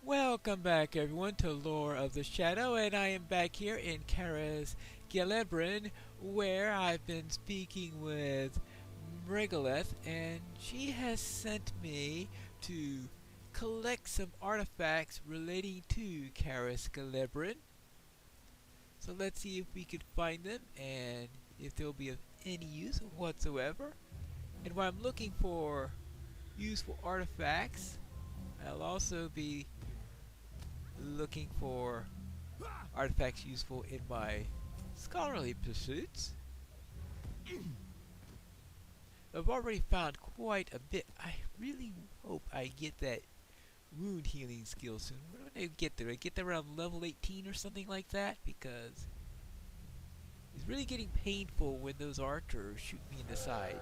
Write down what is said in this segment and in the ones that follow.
Welcome back everyone to Lore of the Shadow, and I am back here in Karas Gelebrin, where I've been speaking with Mrigaleth, and she has sent me to collect some artifacts relating to Karas Gelebrin. So let's see if we can find them and if they'll be of any use whatsoever. And while I'm looking for useful artifacts, I'll also be looking for artifacts useful in my scholarly pursuits. I've already found quite a bit. I really hope I get that wound healing skill soon. Where do I get there? I get there around level 18 or something like that, because it's really getting painful when those archers shoot me in the side.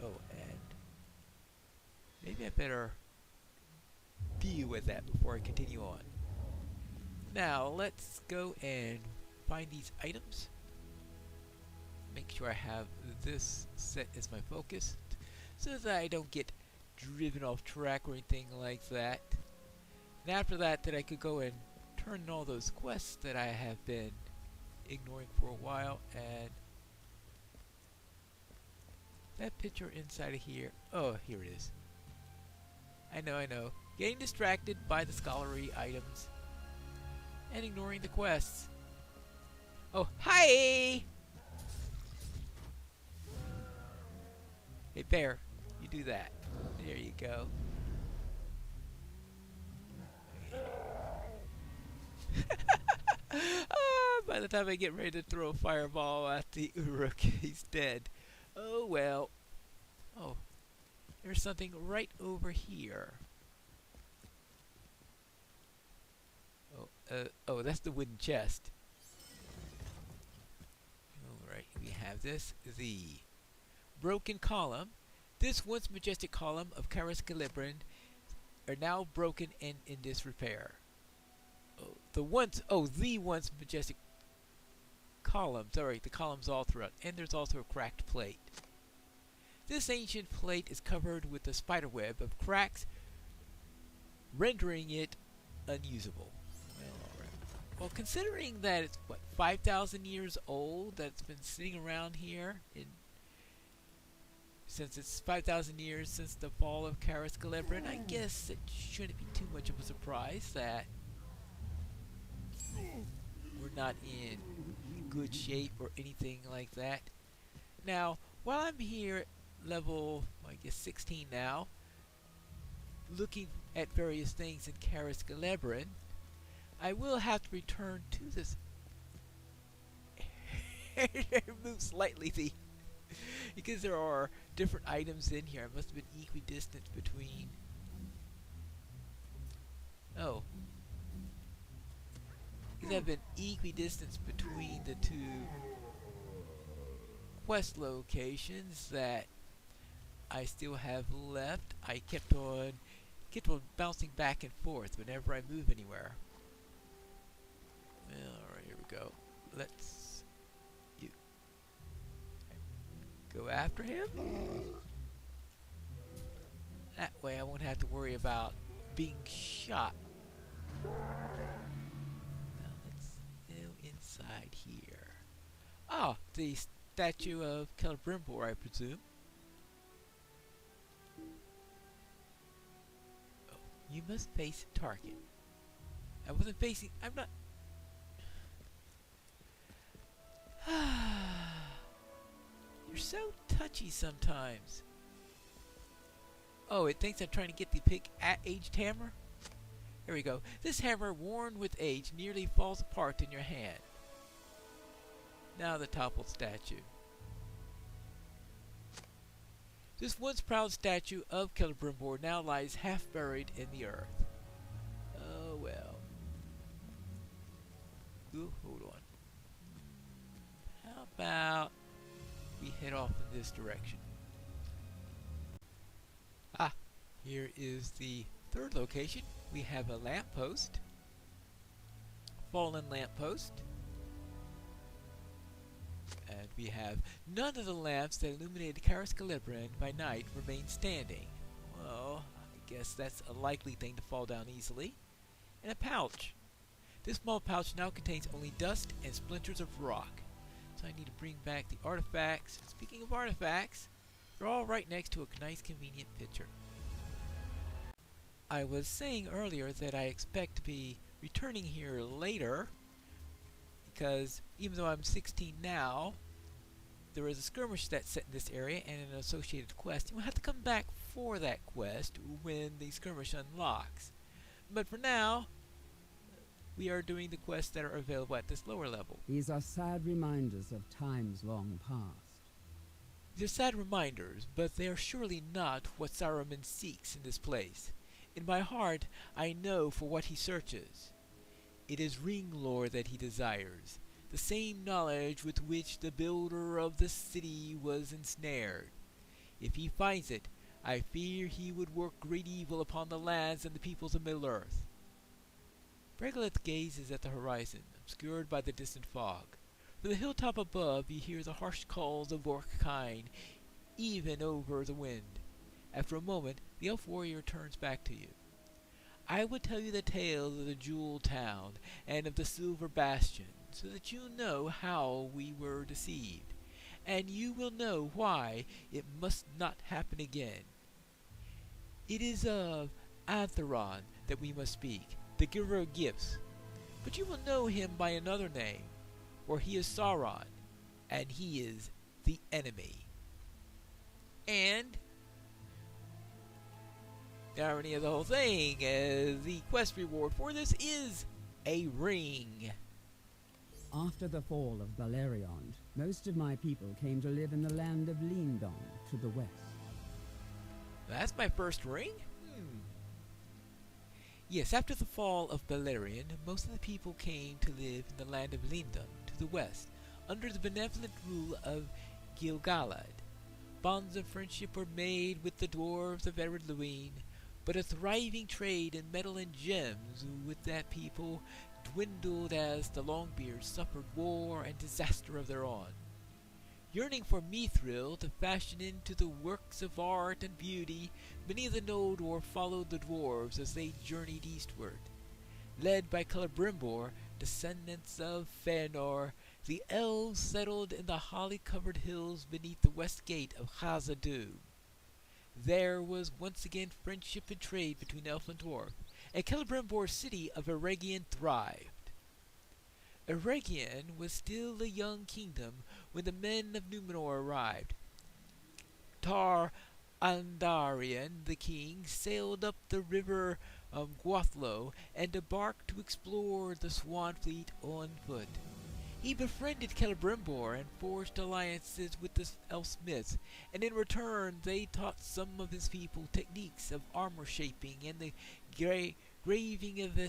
Oh, and maybe I better deal with that before I continue on. Now let's go and find these items. Make sure I have this set as my focus so that I don't get driven off track or anything like that. And after that, I could go and turn in all those quests that I have been ignoring for a while. And that picture inside of here, oh, here it is. I know. Getting distracted by the scholarly items and ignoring the quests. Oh, hi! Hey, bear, you do that. There you go. By the time I get ready to throw a fireball at the Uruk, he's dead. Oh well. Oh, there's something right over here. Oh, that's the wooden chest. Alright, we have this. The broken column. This once majestic column of Karas Gelebrin are now broken and in disrepair. The once majestic column. Sorry, the columns all throughout. And there's also a cracked plate. This ancient plate is covered with a spiderweb of cracks, rendering it unusable. Well, considering that it's, 5,000 years old, that's been sitting around here, since it's 5,000 years since the fall of Karas Gelebrin, I guess it shouldn't be too much of a surprise that we're not in good shape or anything like that. Now, while I'm here at level, 16 now, looking at various things in Karas Gelebrin, I will have to return to this. Move slightly because there are different items in here. I must have been equidistant between. Oh, because I've been equidistant between the two quest locations that I still have left. I kept on bouncing back and forth whenever I move anywhere. Alright, here we go. Let's go after him. That way I won't have to worry about being shot. Now let's go inside here. Ah, the statue of Celebrimbor, I presume. Oh, you must face target. I wasn't facing. I'm not. You're so touchy sometimes. Oh, it thinks I'm trying to get the aged hammer? Here we go. This hammer, worn with age, nearly falls apart in your hand. Now the toppled statue. This once proud statue of Celebrimbor now lies half buried in the earth. Oh well. Ooh, hold on. How about we head off in this direction? Ah, here is the third location. We have a lamppost, fallen lamppost, and we have none of the lamps that illuminated Karas Gelebrin by night remain standing. Well, I guess that's a likely thing to fall down easily, and a pouch. This small pouch now contains only dust and splinters of rock. So I need to bring back the artifacts. And speaking of artifacts, they're all right next to a nice convenient picture. I was saying earlier that I expect to be returning here later, because even though I'm 16 now, there is a skirmish that's set in this area and an associated quest, and we'll have to come back for that quest when the skirmish unlocks. But for now, we are doing the quests that are available at this lower level. These are sad reminders of times long past. They're sad reminders, but they are surely not what Sauron seeks in this place. In my heart, I know for what he searches. It is ring lore that he desires, the same knowledge with which the builder of the city was ensnared. If he finds it, I fear he would work great evil upon the lands and the peoples of Middle-earth. Regolith gazes at the horizon, obscured by the distant fog. From the hilltop above you hear the harsh calls of Orc-kind, even over the wind. After a moment, the elf warrior turns back to you. I would tell you the tale of the Jewel Town and of the Silver Bastion, so that you know how we were deceived, and you will know why it must not happen again. It is of Antheron that we must speak, the giver of gifts, but you will know him by another name, for he is Sauron, and he is the enemy. And the irony of the whole thing is the quest reward for this is a ring. After the fall of Beleriand, most of my people came to live in the land of Lindon to the west. That's my first ring? Yes, after the fall of Beleriand, most of the people came to live in the land of Lindon to the west, under the benevolent rule of Gil-galad. Bonds of friendship were made with the dwarves of Ered Luin, but a thriving trade in metal and gems with that people dwindled as the Longbeards suffered war and disaster of their own. Yearning for Mithril to fashion into the works of art and beauty, many of the Noldor followed the dwarves as they journeyed eastward. Led by Celebrimbor, descendants of Fëanor, the elves settled in the holly-covered hills beneath the west gate of Khazad-dûm. There was once again friendship and trade between elf and dwarf, and Celebrimbor's city of Eregion thrived. Eregion was still a young kingdom when the men of Númenor arrived. Tar Andarion, the king, sailed up the river Gwathlo and embarked to explore the Swan Fleet on foot. He befriended Celebrimbor and forged alliances with the elf smiths, and in return they taught some of his people techniques of armor shaping and the graving of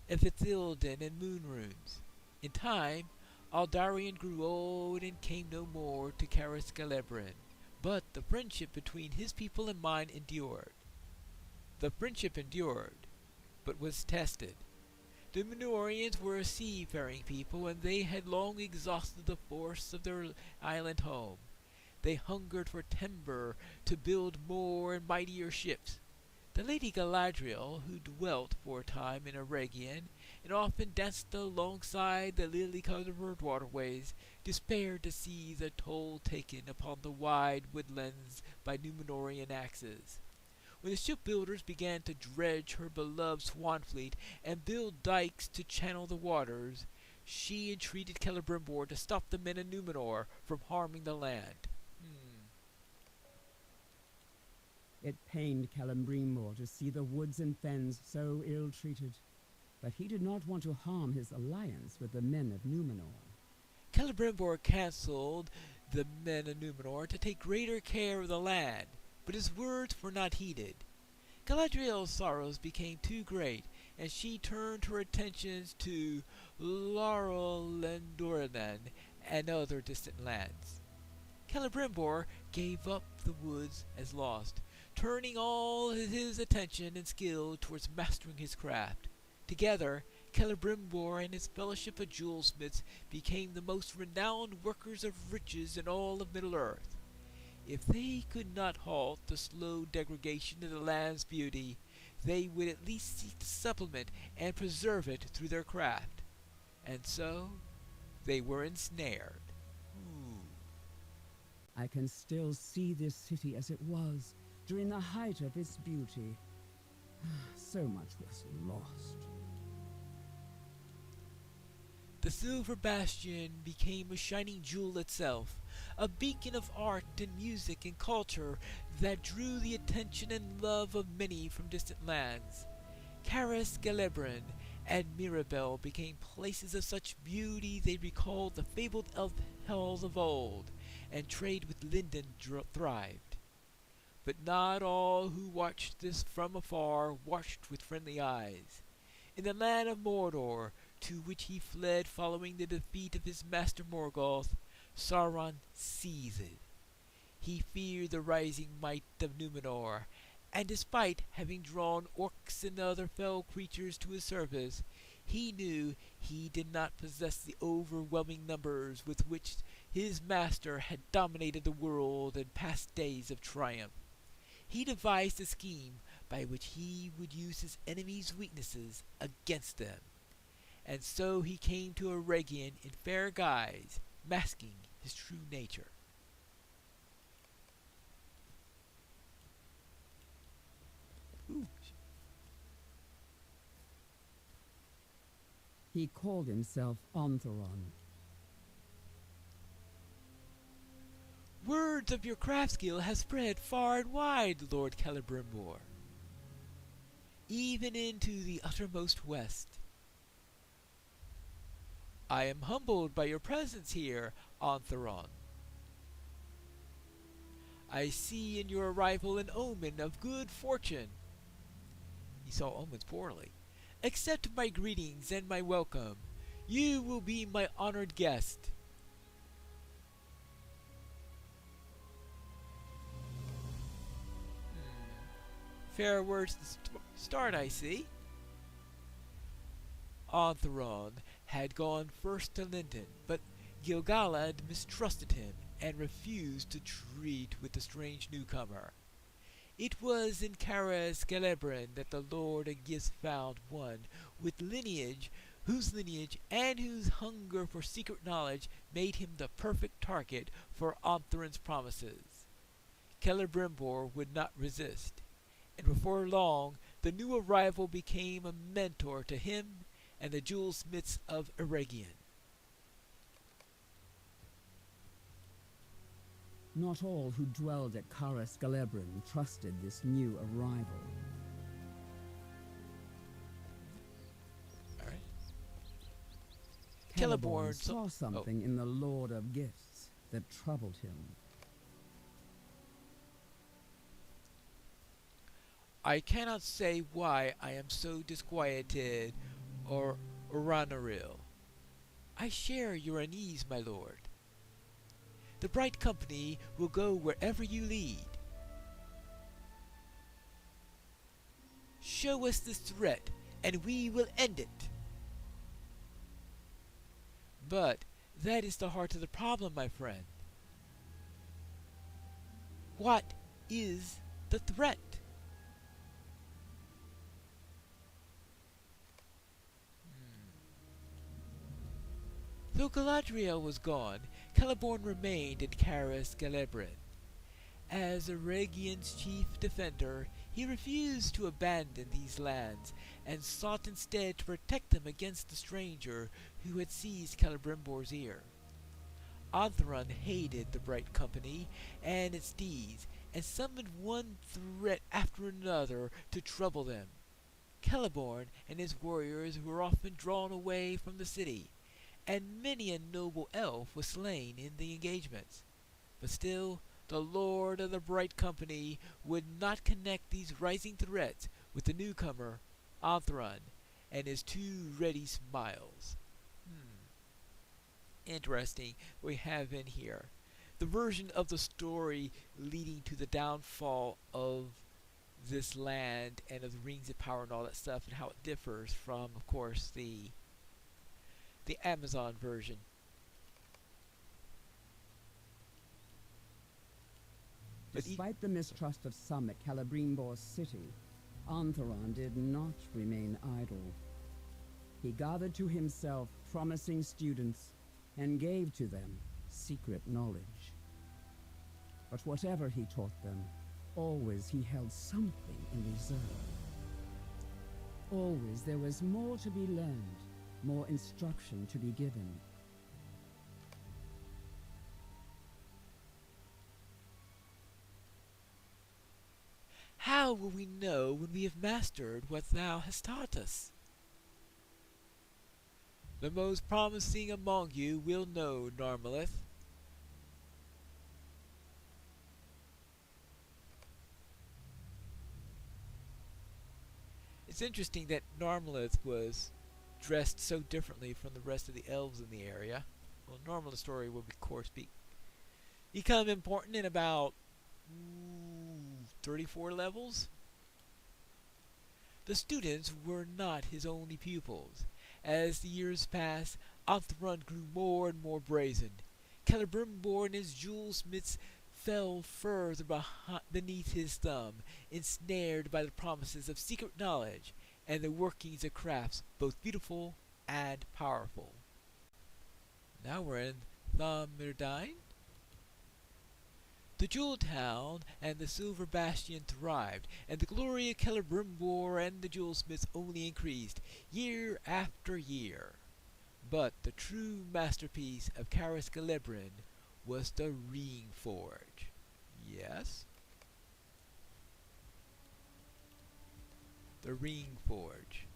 Ithilden and moon runes. In time, Aldarion grew old and came no more to Caras Galadriel, but the friendship between his people and mine endured. The friendship endured, but was tested. The Númenorians were a seafaring people, and they had long exhausted the force of their island home. They hungered for timber to build more and mightier ships. The Lady Galadriel, who dwelt for a time in Eregion, and often danced alongside the lily-covered waterways, despaired to see the toll taken upon the wide woodlands by Númenorian axes. When the shipbuilders began to dredge her beloved Swan Fleet and build dikes to channel the waters, she entreated Celebrimbor to stop the men of Númenor from harming the land. It pained Celebrimbor to see the woods and fens so ill-treated, but he did not want to harm his alliance with the men of Númenor. Celebrimbor counseled the men of Númenor to take greater care of the land, but his words were not heeded. Galadriel's sorrows became too great, and she turned her attentions to Lorelendurinan and other distant lands. Celebrimbor gave up the woods as lost, turning all his attention and skill towards mastering his craft. Together, Celebrimbor and his fellowship of jewelsmiths became the most renowned workers of riches in all of Middle-earth. If they could not halt the slow degradation of the land's beauty, they would at least seek to supplement and preserve it through their craft. And so they were ensnared. Ooh. I can still see this city as it was during the height of its beauty. So much was lost. The Silver Bastion became a shining jewel itself, a beacon of art and music and culture that drew the attention and love of many from distant lands. Caris Gelebrin and Mirabel became places of such beauty they recalled the fabled elf hells of old, and trade with Linden thrived. But not all who watched this from afar watched with friendly eyes. In the land of Mordor, to which he fled following the defeat of his master Morgoth, Sauron seethed. He feared the rising might of Numenor, and despite having drawn orcs and other fell creatures to his service, he knew he did not possess the overwhelming numbers with which his master had dominated the world in past days of triumph. He devised a scheme by which he would use his enemies' weaknesses against them. And so he came to Eregion in fair guise, masking his true nature. Ooh. He called himself Onthoron. Words of your craft skill have spread far and wide, Lord Celebrimbor, even into the uttermost west. I am humbled by your presence here, Onthoron. I see in your arrival an omen of good fortune. He saw omens poorly. Accept my greetings and my welcome. You will be my honored guest. Fair words to start, I see. Onthoron had gone first to Linden, but Gil-galad mistrusted him and refused to treat with the strange newcomer. It was in Caris Gelebrin that the Lord of Gifts found one with lineage, whose hunger for secret knowledge made him the perfect target for Onthoron's promises. Celebrimbor would not resist, and before long the new arrival became a mentor to him and the jewelsmiths of Eregion. Not all who dwelled at Caris Gelebrin trusted this new arrival. All right. Celeborn Celeborn saw something in the Lord of Gifts that troubled him. I cannot say why I am so disquieted or Uranaril. I share your unease, my lord. The bright company will go wherever you lead. Show us this threat, and we will end it. But that is the heart of the problem, my friend. What is the threat? Though Galadriel was gone, Celeborn remained in Caris Gelebrin. As Eregion's chief defender, he refused to abandon these lands, and sought instead to protect them against the stranger who had seized Celebrimbor's ear. Onthoron hated the Bright Company and its deeds, and summoned one threat after another to trouble them. Celeborn and his warriors were often drawn away from the city, and many a noble elf was slain in the engagements. But still, the Lord of the Bright Company would not connect these rising threats with the newcomer, Onthoron, and his two ready smiles. Interesting we have in here the version of the story leading to the downfall of this land and of the rings of power and all that stuff, and how it differs from, of course, the Amazon version. Despite the mistrust of some at Celebrimbor's city, Antheron did not remain idle. He gathered to himself promising students and gave to them secret knowledge. But whatever he taught them, always he held something in reserve. Always there was more to be learned, more instruction to be given. How will we know when we have mastered what thou hast taught us? The most promising among you will know, Narmalith. It's interesting that Narmalith was dressed so differently from the rest of the elves in the area. Well, Narmalith's story will, of course, become important in about 34 levels. The students were not his only pupils. As the years passed, Antheron grew more and more brazen. Celebrimbor and his jewelsmiths fell further beneath his thumb, ensnared by the promises of secret knowledge and the workings of crafts both beautiful and powerful. Now we're in Thamirdine. The Jewel Town and the Silver Bastion thrived, and the glory of Celebrimbor and the jewelsmiths only increased, year after year. But the true masterpiece of Caris Gelebrin was the Ring Forge. Yes? The Ring Forge.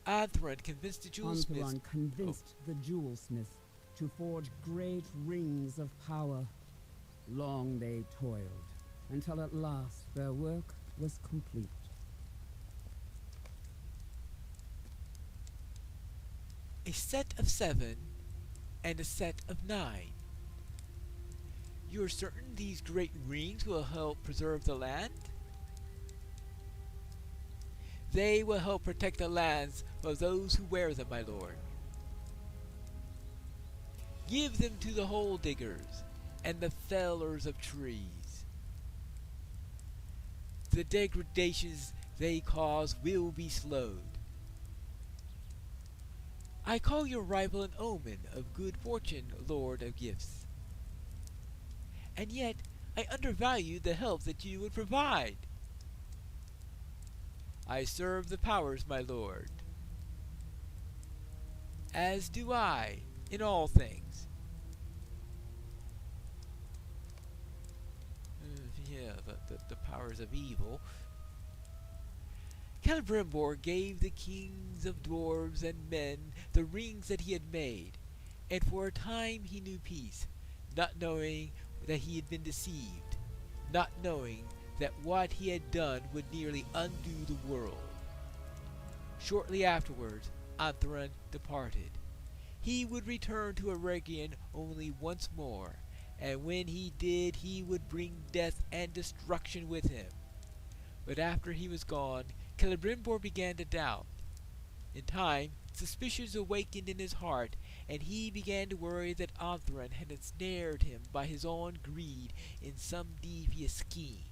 Antheron convinced the jewelsmiths... Antheron convinced the jewelsmiths to forge great rings of power. Long they toiled, until at last their work was complete. A set of 7 and a set of 9. You are certain these great rings will help preserve the land? They will help protect the lands of those who wear them, my lord. Give them to the hole diggers and the fellers of trees. The degradations they cause will be slowed. I call your arrival an omen of good fortune, Lord of Gifts. And yet, I undervalue the help that you would provide. I serve the powers, my lord. As do I, in all things. The powers of evil. Celebrimbor gave the kings of dwarves and men the rings that he had made, and for a time he knew peace, not knowing that he had been deceived, not knowing that what he had done would nearly undo the world. Shortly afterwards, Antheron departed. He would return to Eregion only once more, and when he did, he would bring death and destruction with him. But after he was gone, Celebrimbor began to doubt. In time, suspicions awakened in his heart, and he began to worry that Antheron had ensnared him by his own greed in some devious scheme.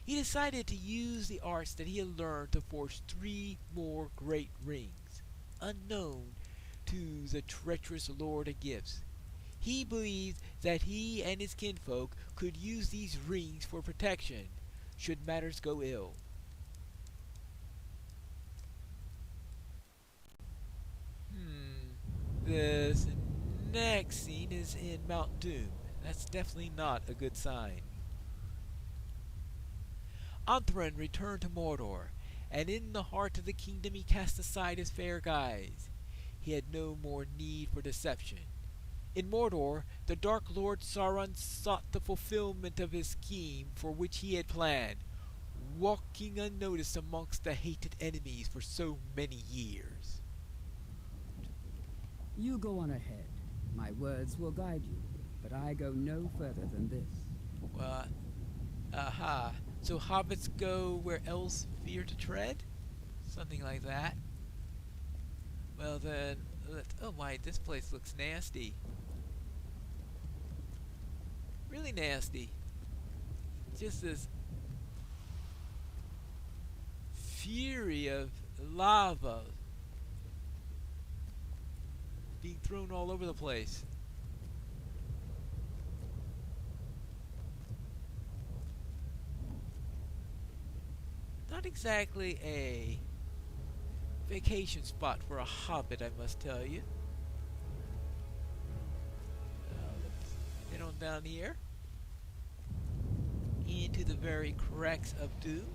He decided to use the arts that he had learned to forge 3 more great rings, unknown to the treacherous Lord of Gifts. He believed that he and his kinfolk could use these rings for protection, should matters go ill. This next scene is in Mount Doom. That's definitely not a good sign. Antheron returned to Mordor, and in the heart of the kingdom he cast aside his fair guise. He had no more need for deception. In Mordor, the Dark Lord Sauron sought the fulfillment of his scheme for which he had planned, walking unnoticed amongst the hated enemies for so many years. You go on ahead. My words will guide you, but I go no further than this. What? Aha. So hobbits go where elves fear to tread? Something like that. Well then, oh my, this place looks nasty. Really nasty. Just this fury of lava being thrown all over the place. Not exactly a vacation spot for a hobbit, I must tell you. Let's get on down here into the very cracks of doom.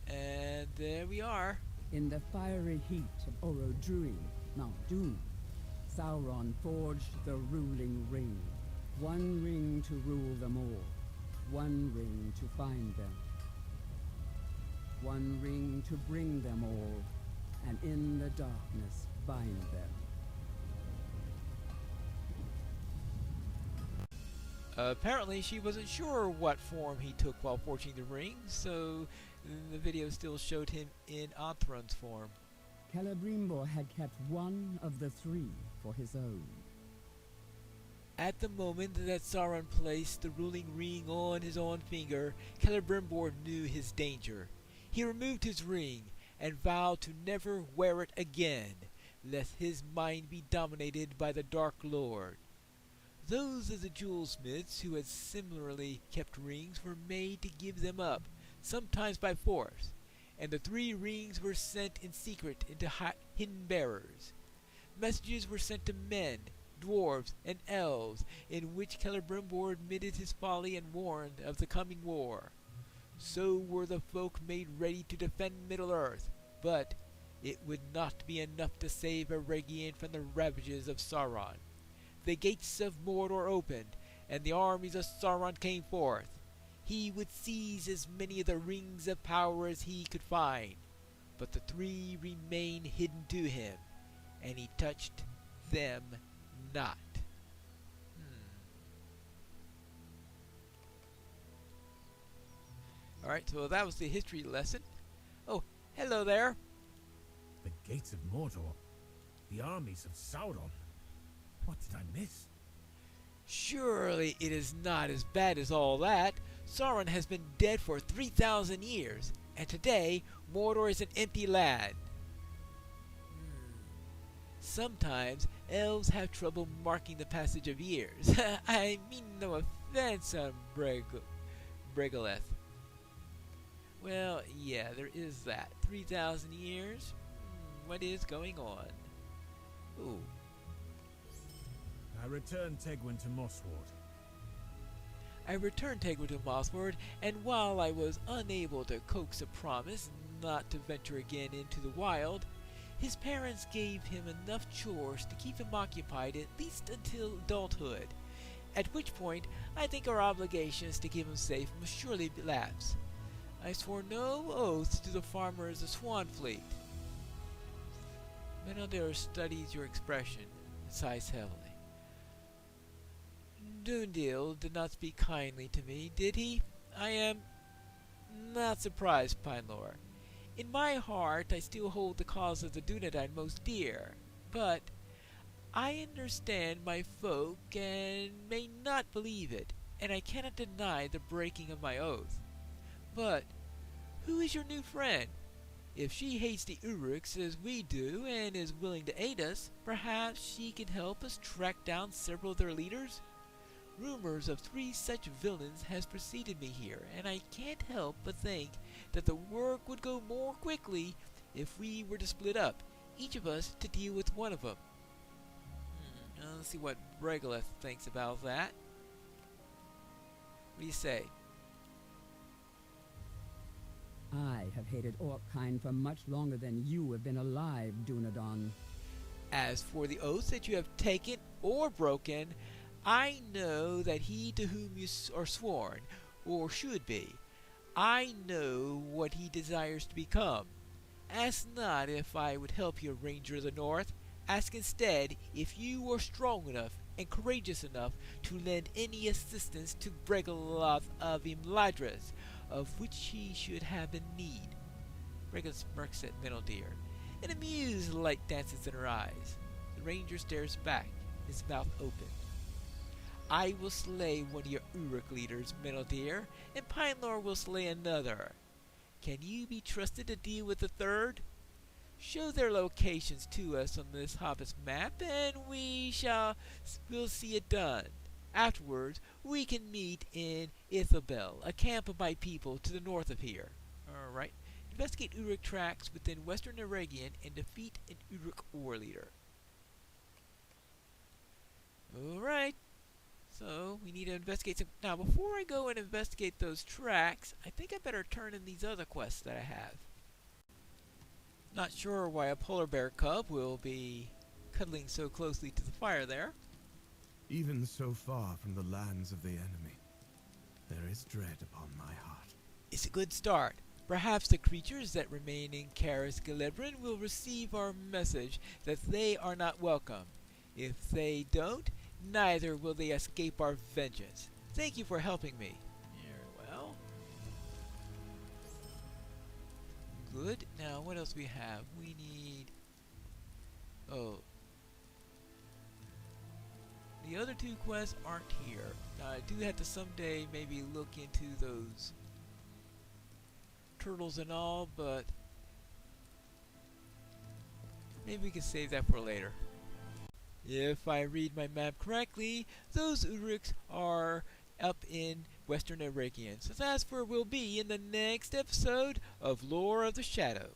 And there we are. In the fiery heat of Orodruin, Mount Doom, Sauron forged the ruling ring. One ring to rule them all. One ring to find them. One ring to bring them all, and in the darkness bind them. Apparently she wasn't sure what form he took while forging the ring, so the video still showed him in Anthron's form. Celebrimbor had kept one of the three for his own. At the moment that Sauron placed the ruling ring on his own finger, Celebrimbor knew his danger. He removed his ring and vowed to never wear it again, lest his mind be dominated by the Dark Lord. Those of the jewelsmiths who had similarly kept rings were made to give them up, sometimes by force, and the 3 rings were sent in secret into hidden bearers. Messages were sent to men, dwarves, and elves, in which Celebrimbor admitted his folly and warned of the coming war. So were the folk made ready to defend Middle-earth, but it would not be enough to save Eregion from the ravages of Sauron. The gates of Mordor opened, and the armies of Sauron came forth. He would seize as many of the rings of power as he could find, but the 3 remained hidden to him, and he touched them not. Alright, so that was the history lesson. Oh, hello there. The gates of Mordor. The armies of Sauron. What did I miss? Surely it is not as bad as all that. Sauron has been dead for 3,000 years, and today Mordor is an empty land. Sometimes elves have trouble marking the passage of years. I mean no offense on Brigoleth. Well, yeah, there is that. 3,000 years? What is going on? Ooh. I returned Tegwin to Mossward. I returned Tegwin to Mossward, and while I was unable to coax a promise not to venture again into the wild, his parents gave him enough chores to keep him occupied at least until adulthood, at which point I think our obligations to keep him safe must surely lapse. I swore no oaths to the farmers of Swanfleet. Menelder studies your expression and sighs heavily. Dundil did not speak kindly to me, did he? I am not surprised, Pinelor. In my heart, I still hold the cause of the Dunedain most dear, but I understand my folk and may not believe it, and I cannot deny the breaking of my oath. But who is your new friend? If she hates the Uruks as we do and is willing to aid us, perhaps she can help us track down several of their leaders? Rumors of 3 such villains has preceded me here, and I can't help but think that the work would go more quickly if we were to split up, each of us to deal with one of them. Let's see what Brigoleth thinks about that. What do you say? I have hated Orkkind for much longer than you have been alive, Dunedain. As for the oaths that you have taken or broken, I know that he to whom you are sworn, or should be, I know what he desires to become. Ask not if I would help you, Ranger of the North. Ask instead if you are strong enough and courageous enough to lend any assistance to Brigoloth of Imladris, of which he should have in need. Brigoloth smirks at Meneldir, and amused light dances in her eyes. The ranger stares back, his mouth open. I will slay one of your Uruk leaders, Middle Deer, and Pinelore will slay another. Can you be trusted to deal with the third? Show their locations to us on this hobbit's map, and we'll see it done. Afterwards, we can meet in Ithabel, a camp of my people to the north of here. Alright. Investigate Uruk tracks within western Eregion and defeat an Uruk war leader. Alright. So, we need to investigate some... Now, before I go and investigate those tracks, I think I better turn in these other quests that I have. Not sure why a polar bear cub will be cuddling so closely to the fire there. Even so far from the lands of the enemy, there is dread upon my heart. It's a good start. Perhaps the creatures that remain in Caris Gelebrin will receive our message that they are not welcome. If they don't, neither will they escape our vengeance. Thank you for helping me. Well. Good. Now, what else we have? We need... Oh. The other two quests aren't here. Now, I do have to someday maybe look into those turtles and all, but maybe we can save that for later. If I read my map correctly, those Uruks are up in western Eregion. So that's where we'll be in the next episode of Lore of the Shadow.